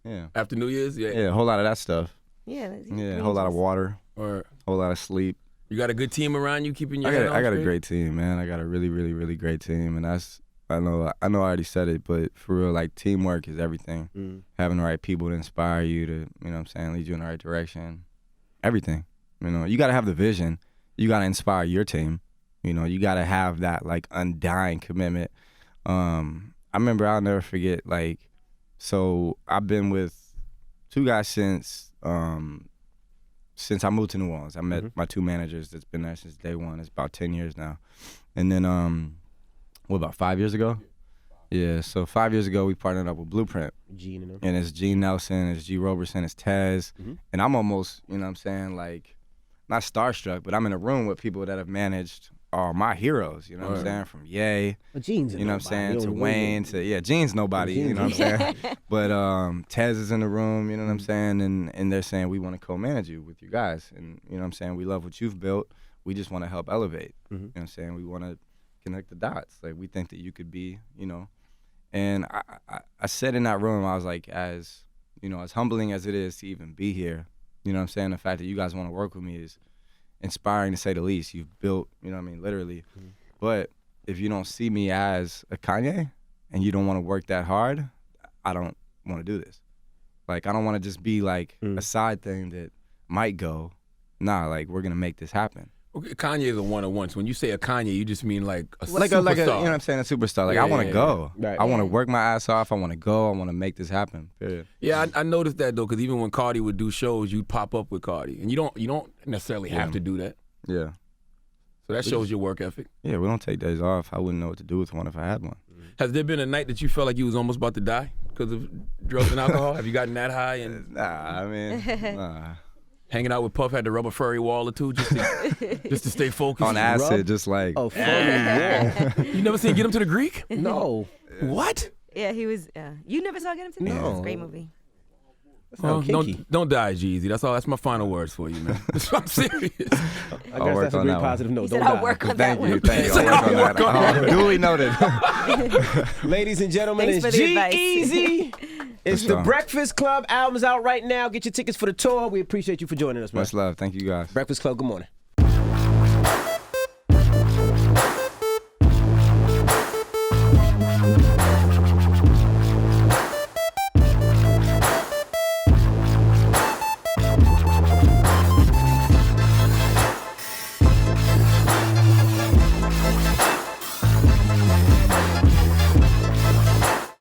Speaker 4: Yeah.
Speaker 3: After New Year's, yeah.
Speaker 4: Yeah, a whole lot of that stuff.
Speaker 5: Yeah.
Speaker 4: Yeah, a whole lot of water,
Speaker 3: Or
Speaker 4: a whole lot of sleep.
Speaker 3: you got a good team around you keeping your head on
Speaker 4: I got a
Speaker 3: straight?
Speaker 4: great team, man. I got a really, really, really great team, and that's I know I already said it, but for real, like teamwork is everything. Having the right people to inspire you to, you know what I'm saying, lead you in the right direction. Everything. You know, you got to have the vision. You got to inspire your team. You know, you got to have that like undying commitment. I remember, I'll never forget, like, so I've been with 2 guys since I moved to New Orleans. I met my 2 managers that's been there since day one. It's about 10 years now. And then, about 5 years ago? Yeah, so 5 years ago, we partnered up with Blueprint.
Speaker 2: Gene and them.
Speaker 4: And it's Gene Nelson, it's G. Roberson, it's Tez. And I'm almost, you know what I'm saying, like, not starstruck, but I'm in a room with people that have managed all my heroes, you know what I'm saying? From Ye,
Speaker 2: But Gene's
Speaker 4: you know what I'm saying, to Wayne, to, Gene's nobody, you know what I'm saying? But Tez is in the room, you know what I'm saying? And they're saying, we want to co-manage you with you guys. And, you know what I'm saying, we love what you've built. We just want to help elevate. You know what I'm saying? We want to connect the dots. Like, we think that you could be, you know. And I said in that room, I was like, as, you know, as humbling as it is to even be here, you know what I'm saying? The fact that you guys want to work with me is inspiring, to say the least. You've built, you know what I mean, literally. But if you don't see me as a Kanye and you don't want to work that hard, I don't want to do this. Like, I don't want to just be like a side thing that might go. Nah, like, we're going to make this happen.
Speaker 3: Okay, Kanye is a one-on-one. So when you say a Kanye, you just mean like a
Speaker 4: like
Speaker 3: superstar.
Speaker 4: You know what I'm saying, a superstar. Like, I want to go.
Speaker 2: Right.
Speaker 4: I want to work my ass off. I want to go. I want to make this happen. Period.
Speaker 3: Yeah, I noticed that though, because even when Cardi would do shows, you'd pop up with Cardi, and you don't necessarily have to do that.
Speaker 4: Yeah.
Speaker 3: So that shows your work ethic.
Speaker 4: Yeah, we don't take days off. I wouldn't know what to do with one if I had one.
Speaker 3: Has there been a night that you felt like you was almost about to die because of drugs and alcohol? Have you gotten that high and
Speaker 4: Nah, I mean, nah.
Speaker 3: hanging out with Puff, had to rub a furry wall or two just to stay focused?
Speaker 4: On acid, just like.
Speaker 2: Oh, funny.
Speaker 3: You never seen Get Him to the Greek?
Speaker 2: No.
Speaker 3: What?
Speaker 5: Yeah, he was. You never saw Get Him to the Greek?
Speaker 2: No.
Speaker 5: It's a great movie.
Speaker 3: Well,
Speaker 2: kinky.
Speaker 3: don't die, G-Eazy. That's my final words for you, man. I'm serious.
Speaker 2: I
Speaker 4: I'll
Speaker 2: guess
Speaker 4: work
Speaker 2: that's a
Speaker 4: on
Speaker 2: great
Speaker 4: that one.
Speaker 2: positive note.
Speaker 5: He
Speaker 2: Don't
Speaker 5: said, I'll
Speaker 2: die.
Speaker 5: work on that
Speaker 4: Thank you,
Speaker 5: one.
Speaker 4: thank you. I'll work on that. Duly noted.
Speaker 2: Ladies and gentlemen,
Speaker 5: Thanks
Speaker 2: it's
Speaker 5: for the advice.
Speaker 2: G-Eazy. It's
Speaker 4: For
Speaker 2: the
Speaker 4: sure.
Speaker 2: Breakfast Club. Album's out right now. Get your tickets for the tour. We appreciate you for joining us, man.
Speaker 4: Much love. Thank you guys.
Speaker 2: Breakfast Club, good morning.